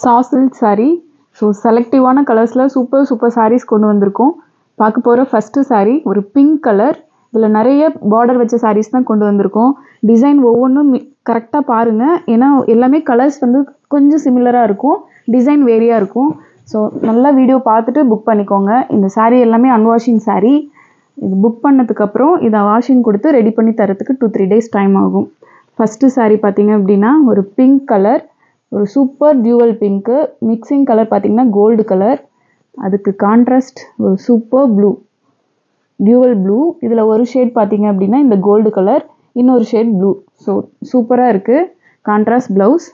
Soft silk saree. So செலக்டிவான கலர்ஸில் super sarees கொண்டு வந்திருக்கோம். பார்க்க போகிற ஃபஸ்ட்டு saree ஒரு பிங்க் கலர். இதில் நிறைய பார்டர் வச்ச sarees தான் கொண்டு வந்திருக்கோம். டிசைன் ஒவ்வொன்றும் கரெக்டாக பாருங்கள். ஏன்னா எல்லாமே கலர்ஸ் வந்து கொஞ்சம் சிமிலராக இருக்கும், டிசைன் வேரியாக இருக்கும். ஸோ நல்லா வீடியோ பார்த்துட்டு புக் பண்ணிக்கோங்க. இந்த saree எல்லாமே அன்வாஷிங் saree. இது புக் பண்ணதுக்கப்புறம் இதை வாஷிங் கொடுத்து ரெடி பண்ணி தரத்துக்கு 2-3 days டைம் ஆகும். ஃபஸ்ட்டு saree பார்த்தீங்க அப்படின்னா ஒரு பிங்க் கலர், ஒரு super dual pink. Mixing colour பார்த்தீங்கன்னா கோல்டு கலர், அதுக்கு கான்ட்ராஸ்ட் ஒரு சூப்பர் ப்ளூ, டியூவல் ப்ளூ. இதில் ஒரு ஷேட் பார்த்தீங்க அப்படின்னா இந்த கோல்டு கலர், இன்னொரு ஷேட் ப்ளூ. ஸோ சூப்பராக இருக்குது. கான்ட்ராஸ்ட் ப்ளவுஸ்,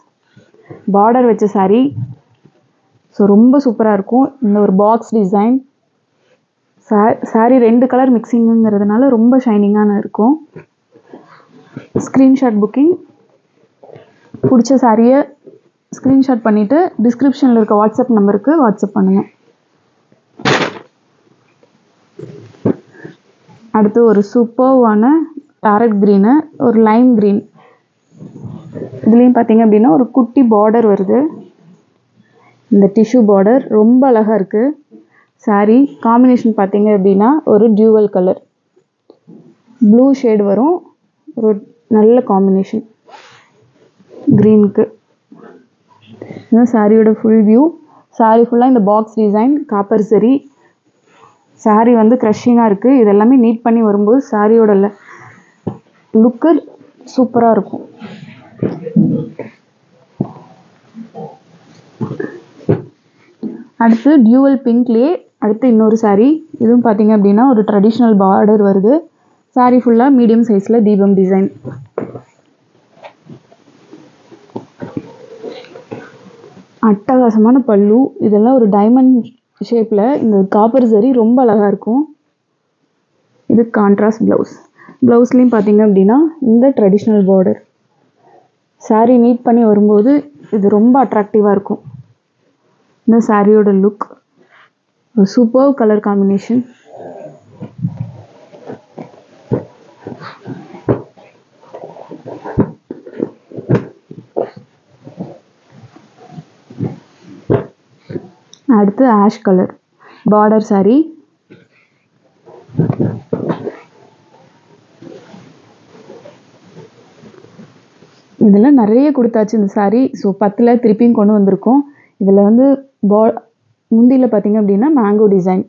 பார்டர் வச்ச saree. ஸோ ரொம்ப சூப்பராக இருக்கும். இந்த ஒரு பாக்ஸ் டிசைன். saree 2 கலர் மிக்சிங்குங்கிறதுனால ரொம்ப ஷைனிங்கான இருக்கும். Screenshot booking. பிடிச்ச சாரியை ஸ்க்ரீன்ஷாட் பண்ணிவிட்டு டிஸ்கிரிப்ஷனில் இருக்க வாட்ஸ்அப் நம்பருக்கு வாட்ஸ்அப் பண்ணுங்கள். அடுத்து ஒரு சூப்பர்வான பேரட் க்ரீனு, ஒரு லைம் க்ரீன். இதுலேயும் பார்த்தீங்க அப்படின்னா ஒரு குட்டி பார்டர் வருது. இந்த டிஷ்யூ பார்டர் ரொம்ப அழகாக இருக்குது. saree காம்பினேஷன் பார்த்தீங்க அப்படின்னா ஒரு டியூவல் கலர், ப்ளூ ஷேட் வரும். ஒரு நல்ல காம்பினேஷன் க்ரீனுக்கு. இதுதான் சாரியோட ஃபுல் வியூ. saree ஃபுல்லாக இந்த பாக்ஸ் டிசைன், காப்பர் சரி. saree வந்து க்ரஷிங்காக இருக்குது. இதெல்லாமே நீட் பண்ணி வரும்போது சாரியோட லுக்கு சூப்பராக இருக்கும். அடுத்து டியூவல் பிங்க்லேயே அடுத்து இன்னொரு saree. இதுவும் பார்த்தீங்க அப்படின்னா ஒரு ட்ரெடிஷ்னல் பார்டர் வருது. saree ஃபுல்லாக மீடியம் சைஸில் தீபம் டிசைன். அட்டகாசமான பல்லு. இதெல்லாம் ஒரு டைமண்ட் ஷேப்பில் இந்த காப்பர் சரி ரொம்ப அழகாக இருக்கும். இது கான்ட்ராஸ்ட் ப்ளவுஸ். ப்ளவுஸ்லேயும் பார்த்தீங்க அப்படின்னா இந்த ட்ரெடிஷ்னல் பார்டர். saree நீட் பண்ணி வரும்போது இது ரொம்ப அட்ராக்டிவாக இருக்கும். இந்த சாரியோட லுக் சூப்பர் கலர் காம்பினேஷன். அடுத்து ஆஷ் கலர் பார்டர் saree. இதில் நிறைய கொடுத்தாச்சு இந்த saree. ஸோ 10ல் திருப்பியும் கொண்டு வந்திருக்கோம். இதில் வந்து முந்தியில் பார்த்தீங்க அப்படின்னா மேங்கோ டிசைன்.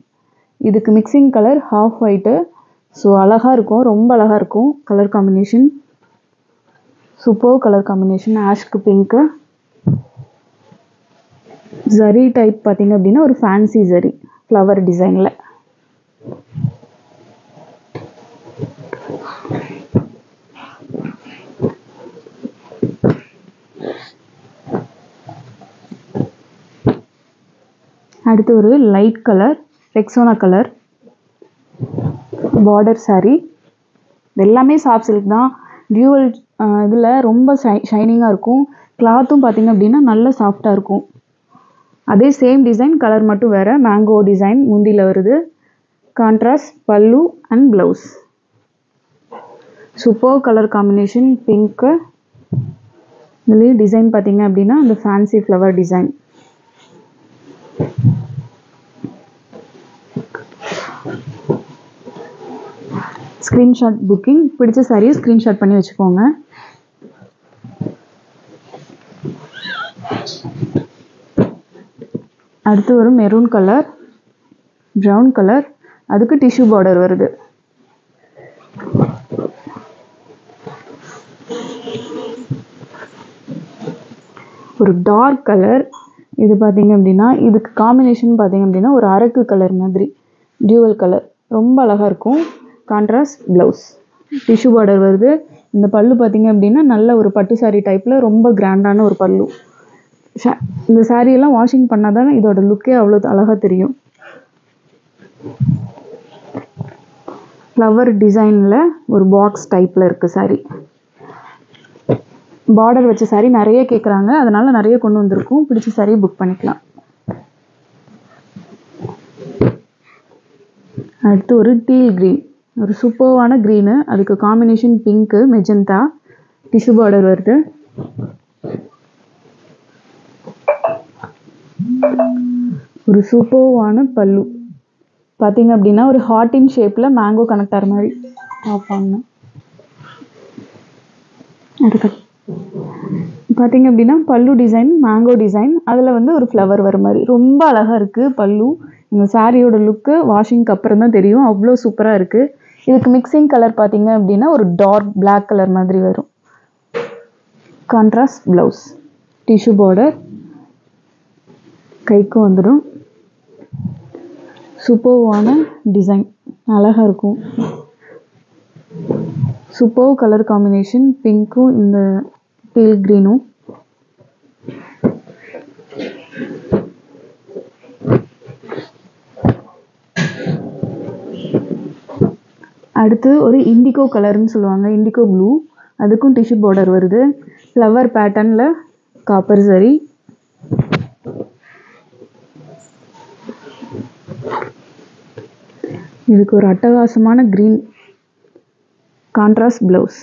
இதுக்கு mixing colour half white. So அழகாக இருக்கும், ரொம்ப அழகாக இருக்கும் colour combination. Super colour combination. ஆஷ்க்கு பிங்க்கு. ஜரி டைப் பார்த்தீங்க அப்படின்னா ஒரு ஃபேன்சி ஜரி ஃப்ளவர் டிசைனில். அடுத்து ஒரு light colour Rexona colour border saree. எல்லாமே சாஃப்ட் சில்க் தான். டியூவல் இதில் ரொம்ப ஷைனிங்காக இருக்கும். கிளாத்தும் பார்த்தீங்க அப்படின்னா நல்ல சாஃப்டாக இருக்கும். அதே சேம் டிசைன், கலர் மட்டும் வேறு. மேங்கோ டிசைன் முந்தியில் வருது. கான்ட்ராஸ்ட் பல்லு and blouse. Super colour combination pink. இதுலேயும் டிசைன் பார்த்தீங்க அப்படின்னா அந்த fancy flower design. Screenshot booking. பிடிச்ச சாரியை ஸ்க்ரீன்ஷாட் பண்ணி வச்சுக்கோங்க. அடுத்து ஒரு மெரூன் கலர், ப்ரௌன் கலர், அதுக்கு டிஷ்யூ பார்டர் வருது. ஒரு டார்க் கலர். இது பார்த்தீங்க அப்படின்னா இதுக்கு காம்பினேஷன் பார்த்தீங்க அப்படின்னா ஒரு அரக்கு கலர் மாதிரி டியூவல் கலர், ரொம்ப அழகாக இருக்கும். கான்ட்ராஸ்ட் ப்ளவுஸ், டிஷ்யூ பார்டர் வருது. இந்த பல்லு பார்த்தீங்க அப்படின்னா நல்ல ஒரு பட்டு சாரீ டைப்பில் ரொம்ப கிராண்டான ஒரு பல்லு. இந்த சாரியெல்லாம் வாஷிங் பண்ணால் தானே இதோட லுக்கே அவ்வளோ அழகாக தெரியும். ஃப்ளவர் டிசைனில் ஒரு பாக்ஸ் டைப்பில் இருக்குது சாரீ. பார்டர் வச்ச சாரீ நிறைய கேட்குறாங்க, அதனால் நிறைய கொண்டு வந்திருக்கோம். பிடிச்ச சாரியை புக் பண்ணிக்கலாம். அடுத்து ஒரு டீல் க்ரீன், ஒரு சூப்பர்வான க்ரீனு. அதுக்கு combination pink magenta, tissue border வருது. ஒரு சூப்பர்வான பல்லு பார்த்தீங்க அப்படின்னா ஒரு ஹார்ட்டின் ஷேப்பில் மேங்கோ கனெக்டர் மாதிரி பார்ப்பாங்க. அதுக்கு பார்த்தீங்க அப்படின்னா பல்லு டிசைன் மேங்கோ டிசைன், அதில் வந்து ஒரு ஃப்ளவர் வர மாதிரி ரொம்ப அழகாக இருக்குது பல்லு. இந்த சாரியோட லுக்கு வாஷிங்க்கு அப்புறம் தான் தெரியும், அவ்வளோ சூப்பராக இருக்குது. இதுக்கு மிக்சிங் கலர் பார்த்தீங்க அப்படின்னா ஒரு டார்க் பிளாக் கலர் மாதிரி வரும். கான்ட்ராஸ்ட் ப்ளவுஸ், டிஷ்யூ பார்டர், கைக்கும் வந்துடும். சூப்பர்வான டிசைன், அழகாக இருக்கும். சூப்பர் கலர் காம்பினேஷன், பிங்க்கும் இந்த டீல் க்ரீனும். அடுத்து ஒரு இண்டிகோ கலர்னு சொல்லுவாங்க, இண்டிகோ ப்ளூ, அதுக்கும் டிஷ்யூ பார்டர் வருது. ஃப்ளவர் பேட்டர்னில் காப்பர் சரி. இதுக்கு ஒரு அட்டகாசமான green contrast blouse,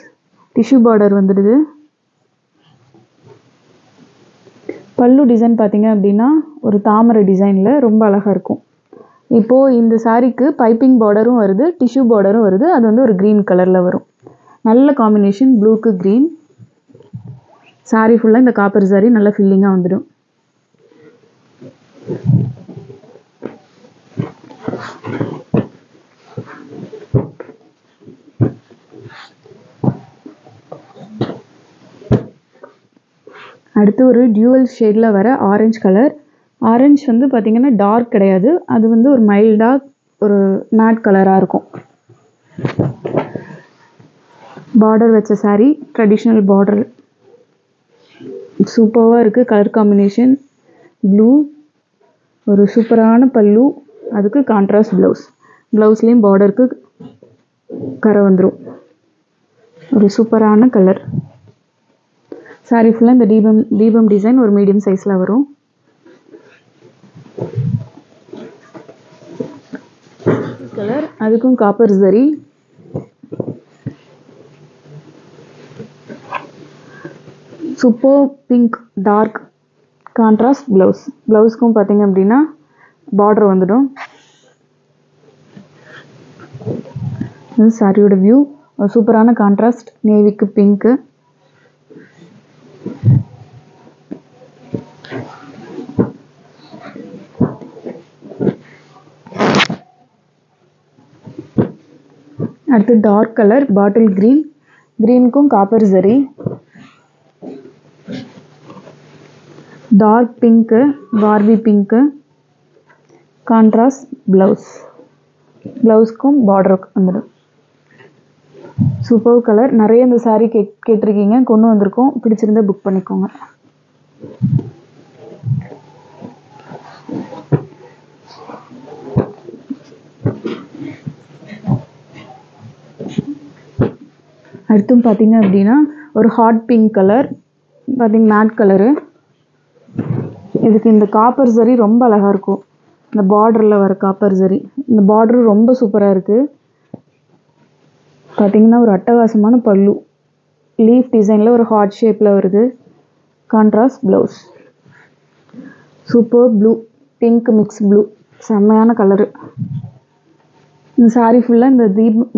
tissue border வந்துடுது. பல்லு டிசைன் பார்த்தீங்க அப்படின்னா ஒரு தாமரை டிசைனில் ரொம்ப அழகாக இருக்கும். இப்போது இந்த சாரீக்கு பைப்பிங் பார்டரும் வருது, டிஷ்யூ பார்டரும் வருது. அது வந்து ஒரு க்ரீன் கலரில் வரும். நல்ல காம்பினேஷன், ப்ளூக்கு க்ரீன். சாரீ ஃபுல்லாக இந்த காப்பர் சாரீ நல்லா ஃபில்லிங்காக வந்துடும். அடுத்து ஒரு டியூவல் ஷேடில் வர ஆரஞ்சு கலர். ஆரஞ்சு வந்து பார்த்திங்கன்னா டார்க் கிடையாது, அது வந்து ஒரு மைல்டாக ஒரு மேட் கலராக இருக்கும். பார்டர் வச்ச சாரீ, ட்ரெடிஷ்னல் பார்டர், சூப்பராக இருக்குது. கலர் காம்பினேஷன் ப்ளூ, ஒரு சூப்பரான பல்லு, அதுக்கு கான்ட்ராஸ்ட் ப்ளவுஸ். ப்ளவுஸ்லேயும் பார்டருக்கு கரை வந்துடும். ஒரு சூப்பரான கலர். சாரீ ஃபுல்லாக இந்த தீபம் டிசைன் ஒரு மீடியம் சைஸில் வரும். கலர், அதுக்கும் copper zari. Super pink dark contrast blouse. ப்ளவுஸ்க்கும் பார்த்தீங்க அப்படின்னா பார்டர் வந்துடும். இது சாரியோட வியூ. ஒரு சூப்பரான கான்ட்ராஸ்ட், நேவிக்கு பிங்க்கு. அடுத்து டார்க் கலர் பாட்டில் க்ரீன், க்ரீனுக்கும் காப்பர் சரி. டார்க் பிங்க்கு, பார்பி பிங்க்கு, கான்ட்ராஸ்ட் ப்ளவுஸ். ப்ளவுஸ்க்கும் பார்டர் வந்துடும். Super colour. நிறைய இந்த சாரீ கேட்டிருக்கீங்க, கொண்டு வந்திருக்கோம். பிடிச்சிருந்தா புக் பண்ணிக்கோங்க. அடுத்தும் பார்த்தீங்க அப்படின்னா ஒரு ஹாட் பிங்க் கலர், பார்த்தீங்க மேட் கலரு. இதுக்கு இந்த காப்பர் சரி ரொம்ப அழகாக இருக்கும். இந்த பார்டரில் வர காப்பர் சரி, இந்த பார்டரு ரொம்ப சூப்பராக இருக்குது. பார்த்தீங்கன்னா ஒரு அட்டகாசமான பல்லு, லீஃப் டிசைனில் ஒரு ஹார்ட் ஷேப்பில் வருது. Contrast blouse. Super blue, pink mix blue, செம்மையான கலரு. இந்த சாரீ ஃபுல்லாக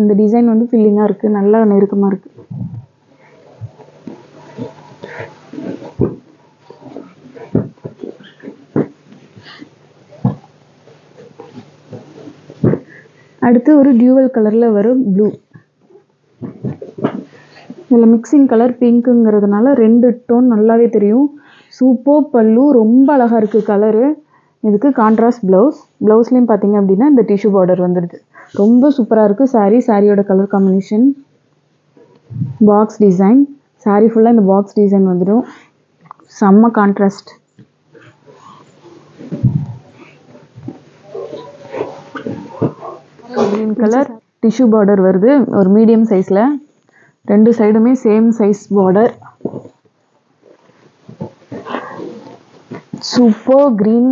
இந்த டிசைன் வந்து ஃபில்லிங்காக இருக்குது, நல்லா நெருக்கமாக இருக்குது. அடுத்து ஒரு டியூவல் கலரில் வரும் ப்ளூ. இதில் மிக்சிங் கலர் பிங்க்குங்கிறதுனால 2 டோன் நல்லாவே தெரியும். சூப்பர் பல்லு, ரொம்ப அழகாக இருக்குது கலரு. இதுக்கு கான்ட்ராஸ்ட் ப்ளவுஸ். ப்ளவுஸ்லேயும் பார்த்தீங்க அப்படின்னா இந்த டிஷ்யூ பார்டர் வந்துடுது. ரொம்ப சூப்பராக இருக்குது சாரீ. சாரியோட colour combination box design. Sari ஃபுல்லாக இந்த பாக்ஸ் டிசைன் வந்துடும். செம்ம contrast. Green colour tissue border வருது ஒரு மீடியம் சைஸில். 2 சைடுமே same size border. Super green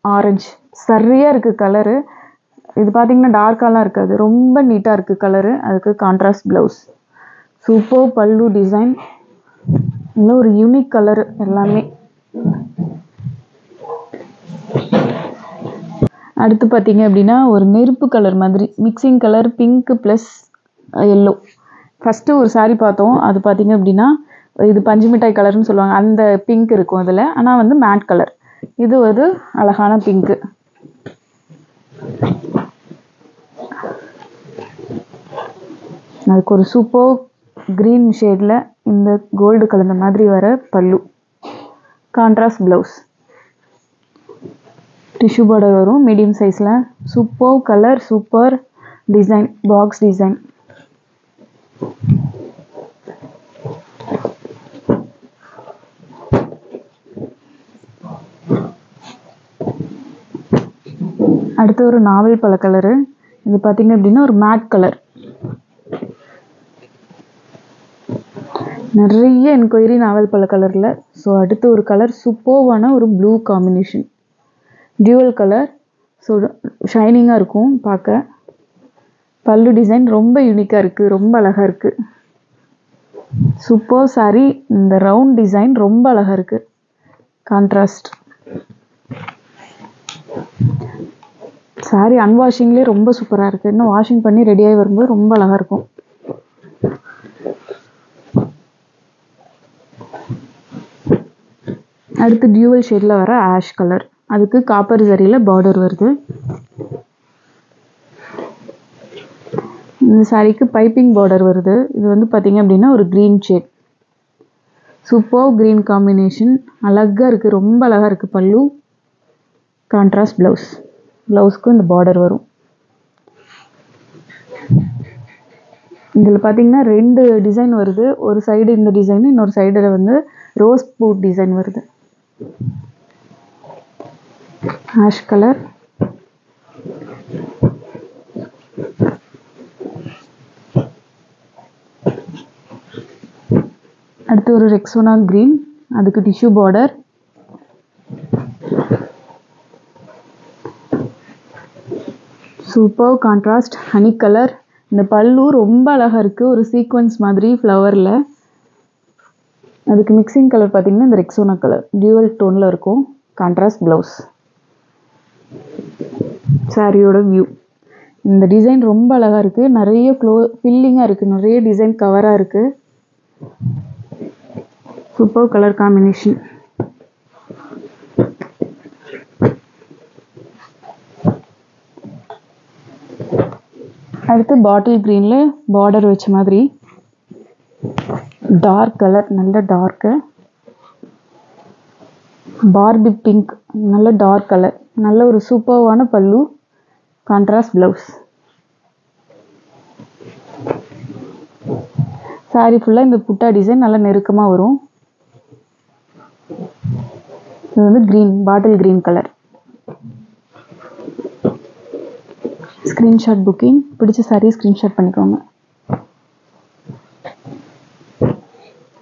orange, சரியாக இருக்குது கலரு. இது பார்த்தீங்கன்னா டார்க்காலாம் இருக்காது, ரொம்ப நீட்டாக இருக்குது கலரு. அதுக்கு கான்ட்ராஸ்ட் ப்ளவுஸ். சூப்பர் பல்லு டிசைன். இன்னும் ஒரு யூனிக் கலரு எல்லாமே. அடுத்து பார்த்தீங்க அப்படின்னா ஒரு நெருப்பு கலர் மாதிரி mixing colour pink plus yellow. First ஒரு saree பார்த்தோம், அது பார்த்தீங்க அப்படின்னா இது பஞ்சு மிட்டாய் கலர்னு சொல்லுவாங்க, அந்த பிங்க் இருக்கும் அதில். ஆனால் வந்து மேட் கலர். இது ஒரு அழகான பிங்க்கு. அதுக்கு ஒரு சூப்பர் க்ரீன் ஷேடில் இந்த கோல்டு கலந்த மாதிரி வர பல்லு. Contrast blouse. டிஷ்யூ பார்டர் வரும் மீடியம் சைஸில். Super colour, super design, box design. அடுத்து ஒரு நாவல் பழ கலரு. இது பார்த்தீங்க அப்படின்னா ஒரு மேட் கலர். நிறைய என்கொயரி நாவல் பழ கலரில். ஸோ அடுத்து ஒரு கலர் சூப்பர்வான ஒரு blue combination, dual colour. So ஷைனிங்காக இருக்கும் பார்க்க. பல்லு டிசைன் ரொம்ப யூனிக்காக இருக்குது, ரொம்ப அழகாக இருக்குது. Super saree. இந்த ரவுண்ட் டிசைன் ரொம்ப அழகாக இருக்குது. கான்ட்ராஸ்ட் saree அன்வாஷிங்லேயே ரொம்ப சூப்பராக இருக்குது. இன்னும் வாஷிங் பண்ணி ரெடியாகி வரும்போது ரொம்ப அழகாக இருக்கும். அடுத்து டியூவல் ஷேடில் வர ஆஷ் கலர். அதுக்கு காப்பர் ஜரியில் பார்டர் வருது. இந்த சாரீக்கு பைப்பிங் பார்டர் வருது. இது வந்து பார்த்தீங்க அப்படின்னா ஒரு green shade, super green combination. அழகாக இருக்குது, ரொம்ப அழகாக இருக்குது பல்லு. Contrast blouse. ப்ளவுஸ்க்கும் இந்த பார்டர் வரும். இதில் பார்த்தீங்கன்னா 2 டிசைன் வருது. ஒரு சைடு இந்த டிசைன், இன்னொரு சைடில் வந்து ரோஸ் பூ டிசைன் வருது. Ash colour. அடுத்து ஒரு ரெக்ஸோனா க்ரீன், அதுக்கு tissue border. Super contrast honey colour. இந்த பல்லு ரொம்ப அழகாக இருக்குது, ஒரு சீக்வன்ஸ் மாதிரி ஃப்ளவரில். அதுக்கு மிக்சிங் கலர் பார்த்தீங்கன்னா இந்த ரெக்ஸோனா கலர் டியூவல் டோனில் இருக்கும். Contrast blouse. சாரியோட வியூ. இந்த டிசைன் ரொம்ப அழகாக இருக்குது, நிறைய ஃபில்லிங்காக இருக்குது, நிறைய டிசைன் கவராக இருக்குது. Super colour combination. அடுத்து பாட்டில் க்ரீனில் பார்டர் வச்ச மாதிரி டார்க் கலர், நல்ல டார்க்கு. பார்பி பிங்க், நல்ல டார்க் கலர், நல்ல ஒரு சூப்பர்வான பல்லு. Contrast blouse. சாரி ஃபுல்லாக இந்த புட்டா டிசைன் நல்லா நெருக்கமாக வரும். இது வந்து green, bottle green colour. Screenshot booking. பிடிச்ச சாரி ஸ்க்ரீன்ஷாட் பண்ணிக்கோங்க.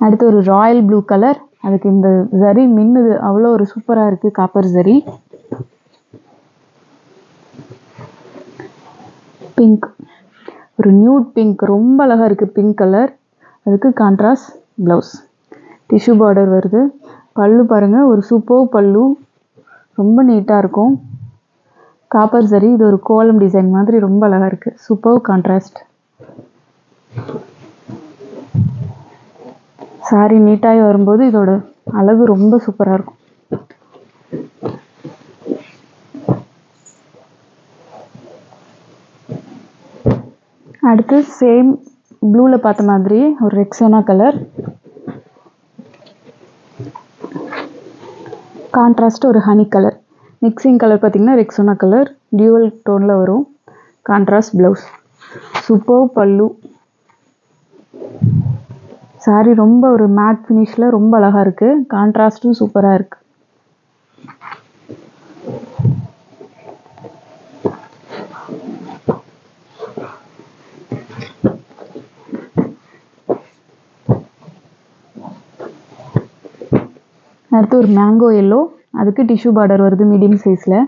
அடுத்து ஒரு ராயல் ப்ளூ கலர். அதுக்கு இந்த ஜரி மின்னுது, அவ்வளோ ஒரு சூப்பராக இருக்குது, காப்பர் ஜரி. பிங்க், ஒரு நியூட் பிங்க், ரொம்ப அழகாக இருக்குது பிங்க் கலர். அதுக்கு கான்ட்ராஸ்ட் ப்ளவுஸ். டிஷ்யூ பார்டர் வருது. பல்லு பாருங்கள், ஒரு சூப்பர் பல்லு, ரொம்ப நீட்டாக இருக்கும். காப்பர் ஜரி. இது ஒரு கோலம் டிசைன் மாதிரி ரொம்ப அழகாக இருக்குது. Super contrast. சாரி நீட்டாகி வரும்போது இதோட அழகு ரொம்ப சூப்பராக இருக்கும். அடுத்து சேம் ப்ளூவில் பார்த்த மாதிரி ஒரு ரெக்ஸோனா கலர். கான்ட்ராஸ்ட் ஒரு ஹனி கலர். மிக்சிங் கலர் பார்த்திங்கன்னா ரெக்ஸோனா கலர் டியூவல் டோனில் வரும். Contrast blouse. சூப்பர் பல்லு. சாரி ரொம்ப ஒரு மேட் ஃபினிஷில் ரொம்ப அழகாக இருக்குது. கான்ட்ராஸ்ட்டும் சூப்பராக இருக்குது. அடுத்து ஒரு மேங்கோ எல்லோ. அதுக்கு டிஷ்யூ பார்டர் வருது மீடியம் சைஸில்.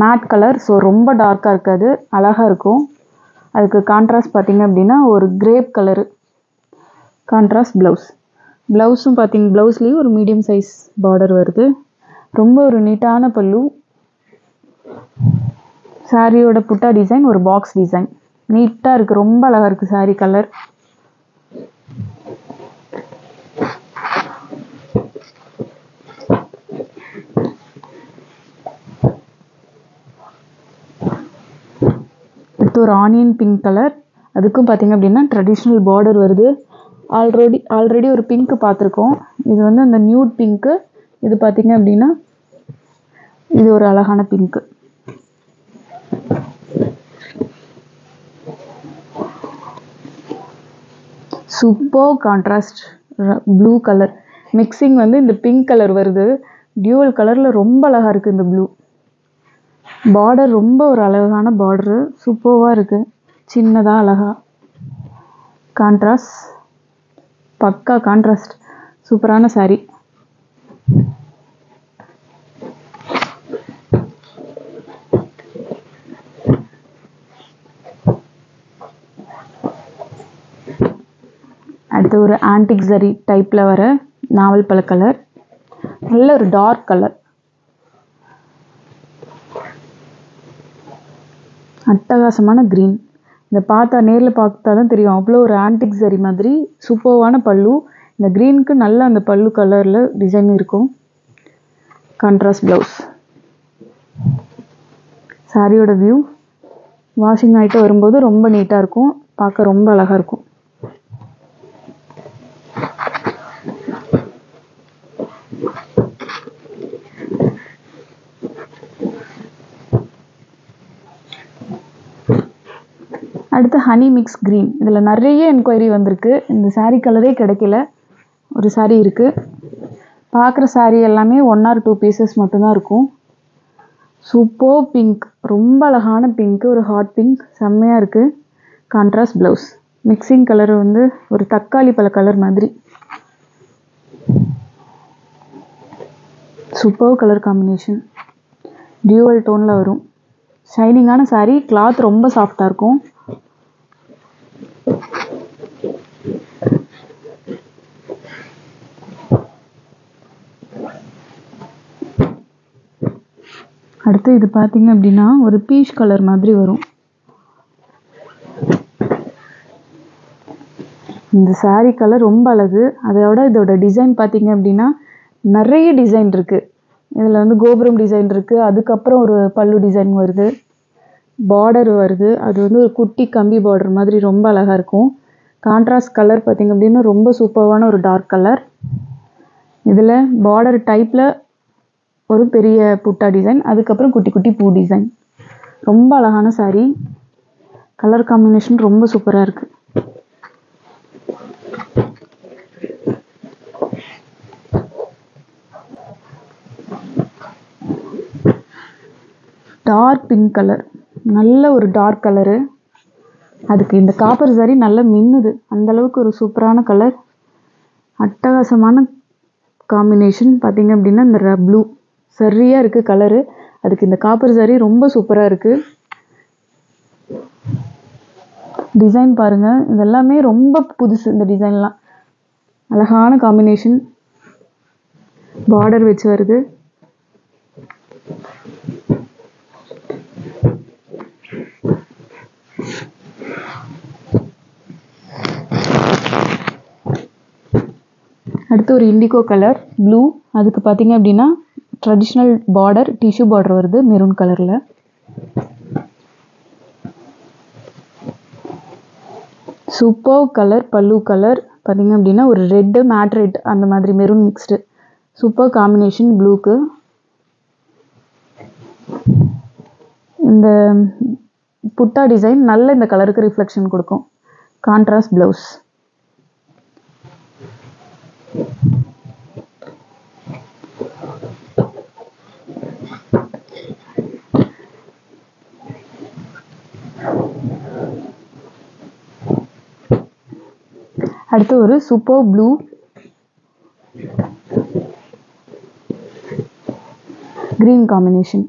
Mat colour. ஸோ ரொம்ப டார்க்காக இருக்காது, அழகாக இருக்கும். அதுக்கு கான்ட்ராஸ்ட் பார்த்திங்க அப்படின்னா ஒரு கிரேப் கலரு. Contrast blouse. ப்ளவுஸும் ப்ளவுஸ்லேயும் ஒரு மீடியம் சைஸ் பார்டர் வருது. ரொம்ப ஒரு நீட்டான பல்லு. சாரியோட புட்டா டிசைன் ஒரு பாக்ஸ் டிசைன். நீட்டாக இருக்குது, ரொம்ப அழகாக இருக்குது சாரி கலர். அடுத்து ஒரு ஆனியன் பிங்க் கலர். அதுக்கும் பார்த்தீங்க அப்படின்னா ட்ரெடிஷ்னல் பார்டர் வருது. ஆல்ரெடி ஒரு பிங்க் பார்த்துருக்கோம். இது வந்து அந்த நியூட் பிங்க்கு. இது பார்த்தீங்க அப்படின்னா இது ஒரு அழகான pink. Super contrast blue colour mixing வந்து இந்த பிங்க் கலர் வருது. டியூவல் கலரில் ரொம்ப அழகாக இருக்குது இந்த ப்ளூ. பார்டர் ரொம்ப ஒரு அழகான பார்டரு, சூப்பராக இருக்குது. சின்னதாக அழகாக கான்ட்ராஸ்ட், பக்கா கான்ட்ராஸ்ட், சூப்பரான சாரீ. அடுத்து ஒரு ஆன்டிக் ஜரி டைப்பில் வர நாவல் பழ கலர், நல்ல ஒரு டார்க் கலர், அட்டகாசமான க்ரீன். இதை பார்த்தா நேரில் பார்த்தா தான் தெரியும், அவ்வளோ ஒரு ஆன்டிக் ஜரி மாதிரி சூப்பர்வான பல்லு. இந்த க்ரீனுக்கு நல்ல அந்த பல்லு கலரில் டிசைன் இருக்கும். Contrast blouse. சாரியோட வியூ வாஷிங் ஆகிட்டு வரும்போது ரொம்ப நீட்டாக இருக்கும், பார்க்க ரொம்ப அழகாக இருக்கும். அடுத்து ஹனி மிக்ஸ் க்ரீன். இதில் நிறைய என்கொயரி வந்திருக்கு. இந்த சாரீ கலரே கிடைக்கல. ஒரு சாரீ இருக்குது. பார்க்குற சாரீ எல்லாமே 1 or 2 பீசஸ் மட்டும்தான் இருக்கும். சூப்பர் பிங்க், ரொம்ப அழகான பிங்க்கு, ஒரு ஹாட் பிங்க், செம்மையாக இருக்குது. Contrast blouse. மிக்சிங் கலர் வந்து ஒரு தக்காளி பழ கலர் மாதிரி. சூப்பர் கலர் காம்பினேஷன், டியூவல் டோனில் வரும். ஷைனிங்கான சாரீ, கிளாத் ரொம்ப சாஃப்டாக இருக்கும். அடுத்து இது பார்த்தீங்க அப்படின்னா ஒரு பீச் கலர் மாதிரி வரும். இந்த சாரீ கலர் ரொம்ப அழகு. அதோட இதோட டிசைன் பார்த்தீங்க அப்படின்னா நிறைய டிசைன் இருக்குது. இதில் வந்து கோபுரம் டிசைன் இருக்குது, அதுக்கப்புறம் ஒரு பல்லு டிசைன் வருது, பார்டர் வருது. அது வந்து ஒரு குட்டி கம்பி பார்டர் மாதிரி ரொம்ப அழகாக இருக்கும். கான்ட்ராஸ்ட் கலர் பார்த்தீங்க அப்படின்னா ரொம்ப சூப்பரான ஒரு டார்க் கலர். இதில் பார்டர் டைப்பில் ஒரு பெரிய புட்டா டிசைன், அதுக்கப்புறம் குட்டி குட்டி பூ டிசைன். ரொம்ப அழகான சாரீ. கலர் காம்பினேஷன் ரொம்ப சூப்பராக இருக்குது. டார்க் பிங்க் கலர், நல்ல ஒரு டார்க் கலரு. அதுக்கு இந்த காப்பர் சாரீ நல்லா மின்னுது, அந்தளவுக்கு ஒரு சூப்பரான கலர். அட்டகாசமான காம்பினேஷன். பார்த்தீங்க அப்படின்னா இந்த ப்ளூ சரியாக இருக்குது கலரு. அதுக்கு இந்த காப்பர் சாரீ ரொம்ப சூப்பராக இருக்குது. டிசைன் பாருங்கள், இதெல்லாமே ரொம்ப புதுசு. இந்த டிசைன்லாம் அழகான காம்பினேஷன். பார்டர் வச்சு வருது. அடுத்து ஒரு இண்டிகோ கலர் ப்ளூ. அதுக்கு பார்த்தீங்க அப்படின்னா ட்ரெடிஷ்னல் பார்டர், டிஷ்யூ பார்டர் வருது மெரூன் கலரில். சூப்பர் கலர் பல்லு கலர் பார்த்தீங்க அப்படின்னா ஒரு ரெட்டு மேட் ரெட் அந்த மாதிரி மெரூன் மிக்ஸ்டு. சூப்பர் காம்பினேஷன் ப்ளூக்கு. இந்த புட்டா டிசைன் நல்ல இந்த கலருக்கு ரிஃப்ளெக்ஷன் கொடுக்கும். Contrast blouse. அடுத்து ஒரு super blue, green combination.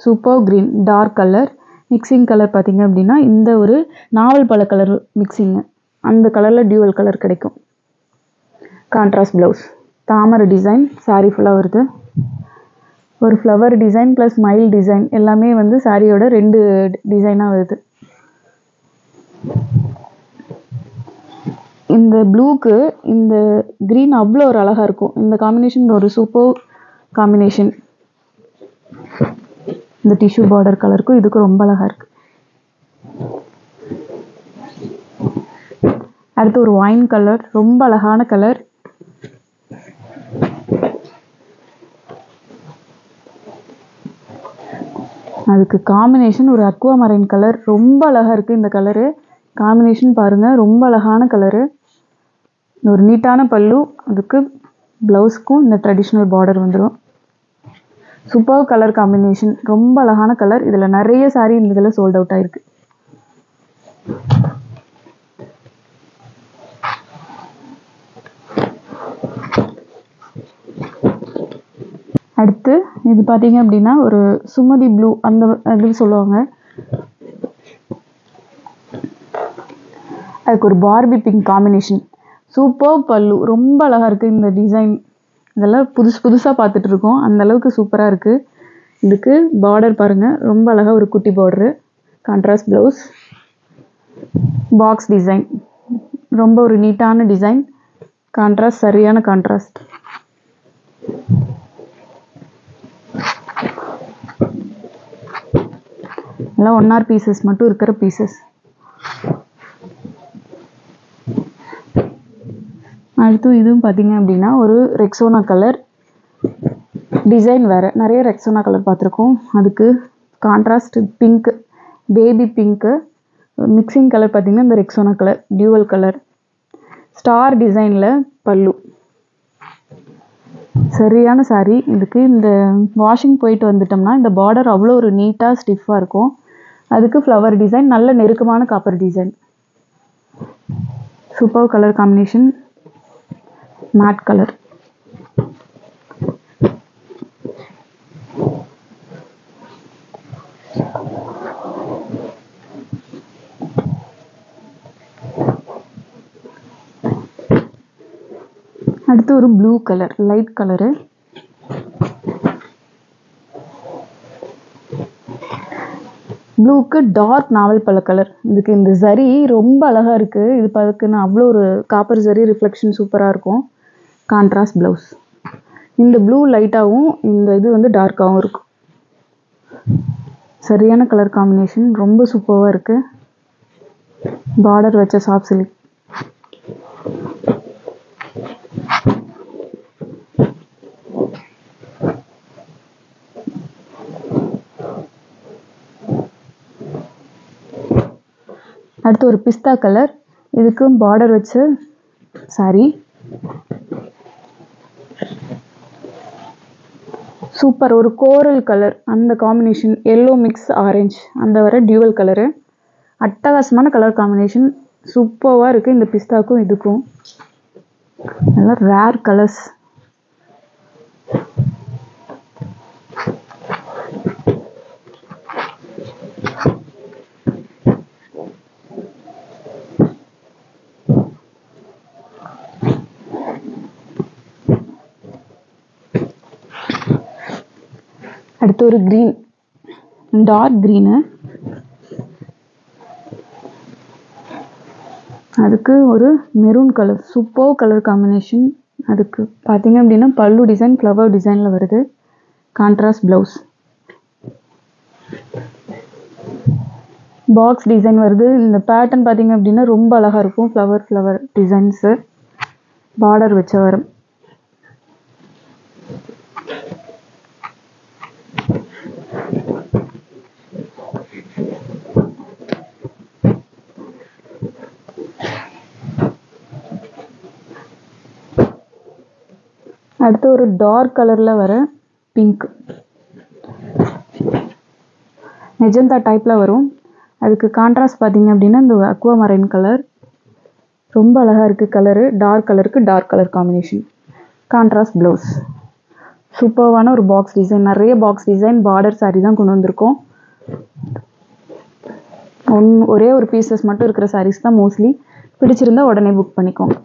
Super green, dark colour. Mixing colour பார்த்தீங்க அப்படின்னா இந்த ஒரு நாவல் பழ கலர் மிக்சிங்கு, அந்த கலரில் டியூவல் கலர் கிடைக்கும். Contrast blouse. தாமரை டிசைன் சாரீ ஃபுல்லாக வருது. ஒரு ஃப்ளவர் டிசைன் ப்ளஸ் மயில் டிசைன் எல்லாமே வந்து சாரியோட 2 டிசைனாக வருது. இந்த ப்ளூக்கு இந்த க்ரீன் அவ்வளோ ஒரு அழகாக இருக்கும். இந்த காம்பினேஷன் ஒரு சூப்பர் காம்பினேஷன். இந்த டிஷ்யூ பார்டர் கலருக்கும் இதுக்கு ரொம்ப அழகாக இருக்குது. அடுத்து ஒரு ஒயின் கலர், ரொம்ப அழகான கலர். அதுக்கு காம்பினேஷன் ஒரு அக்வா மரைன் கலர், ரொம்ப அழகாக இருக்குது. இந்த கலரு காம்பினேஷன் பாருங்கள், ரொம்ப அழகான கலரு. ஒரு நீட்டான பல்லு, அதுக்கு ப்ளவுஸ்க்கும் இந்த ட்ரெடிஷ்னல் பார்டர் வந்துடும். சூப்பர் கலர் காம்பினேஷன், ரொம்ப அழகான கலர். இதில் நிறைய சாரீ இந்த இதில் சோல்ட் அவுட் ஆகிருக்கு. அடுத்து இது பார்த்தீங்க அப்படின்னா ஒரு சுமதி ப்ளூ அந்த இது சொல்லுவாங்க. அதுக்கு ஒரு பார்பி பிங்க் காம்பினேஷன், சூப்பர் பல்லு, ரொம்ப அழகாக இருக்குது. இந்த டிசைன் இதெல்லாம் புதுசாக பார்த்துட்டு இருக்கோம், அந்த அளவுக்கு சூப்பராக இருக்குது. இதுக்கு பார்டர் பாருங்கள், ரொம்ப அழகாக ஒரு குட்டி border, contrast blouse, box design, ரொம்ப ஒரு நீட்டான டிசைன், கான்ட்ராஸ்ட், சரியான கான்ட்ராஸ்ட். எல்லாம் 1 பீசஸ் மட்டும் இருக்கிற பீசஸ். அடுத்து இதுவும் பார்த்தீங்க அப்படின்னா ஒரு ரெக்ஸோனா கலர் டிசைன். வேறு நிறைய ரெக்ஸோனா கலர் பார்த்துருக்கோம். அதுக்கு contrast pink, baby pink, mixing colour பார்த்தீங்கன்னா இந்த Rexona colour, dual colour, star டிசைனில் பல்லு. சரியான சாரீ. இதுக்கு இந்த வாஷிங் போயிட்டு வந்துட்டோம்னா இந்த பார்டர் அவ்வளோ ஒரு நீட்டாக ஸ்டிஃபாக இருக்கும். அதுக்கு ஃப்ளவர் டிசைன், நல்ல நெருக்கமான copper design, super colour combination, matte colour. அடுத்து ஒரு ப்ளூ கலர், லைட் கலரு. ப்ளூக்கு டார்க் நாவல் பழ கலர். இதுக்கு இந்த சரி ரொம்ப அழகாக இருக்குது. இது பார்க்குன்னு அவ்வளோ ஒரு காப்பர் சரி ரிஃப்ளெக்ஷன் சூப்பராக இருக்கும். Contrast blouse. இந்த ப்ளூ லைட்டாகவும் இந்த இது வந்து டார்க்காகவும் இருக்கும். சரியான கலர் காம்பினேஷன், ரொம்ப சூப்பராக இருக்குது. பார்டர் வச்ச சாஃப்ட் சில்க். அடுத்து ஒரு பிஸ்தா கலர், இதுக்கும் பார்டர் வச்ச சாரி, சூப்பர். ஒரு கோரல் கலர், அந்த காம்பினேஷன் எல்லோ மிக்ஸ் ஆரஞ்ச் அந்த வர டியூவல் கலரு, அட்டகாசமான கலர் காம்பினேஷன், சூப்பராக இருக்குது. இந்த பிஸ்தாக்கும் இதுக்கும் நல்லா ரேர் கலர்ஸ். அடுத்து ஒரு க்ரீன், டார்க் க்ரீனு. அதுக்கு ஒரு maroon colour, super colour combination. அதுக்கு பார்த்தீங்க அப்படின்னா பல்லு டிசைன் ஃப்ளவர் டிசைனில் வருது. கான்ட்ராஸ்ட் ப்ளவுஸ், பாக்ஸ் டிசைன் வருது. இந்த பேட்டர்ன் பார்த்தீங்க அப்படின்னா ரொம்ப அழகாக இருக்கும். ஃப்ளவர் டிசைன்ஸு, பார்டர் வச்ச வரும். அடுத்து ஒரு டார்க் கலரில் வர பிங்க், மெஜந்தா டைப்பில் வரும். அதுக்கு கான்ட்ராஸ்ட் பார்த்தீங்க அப்படின்னா இந்த அக்வா மரைன் கலர், ரொம்ப அழகாக இருக்குது கலரு. டார்க் கலருக்கு dark colour combination, contrast blouse. சூப்பர்வான ஒரு பாக்ஸ் டிசைன், நிறைய பாக்ஸ் டிசைன் பார்டர் சாரீ தான் கொண்டு வந்திருக்கோம். ஒரே ஒரு பீசஸ் மட்டும் இருக்கிற சாரீஸ் தான் மோஸ்ட்லி. பிடிச்சிருந்தா உடனே புக் பண்ணிக்கோங்க.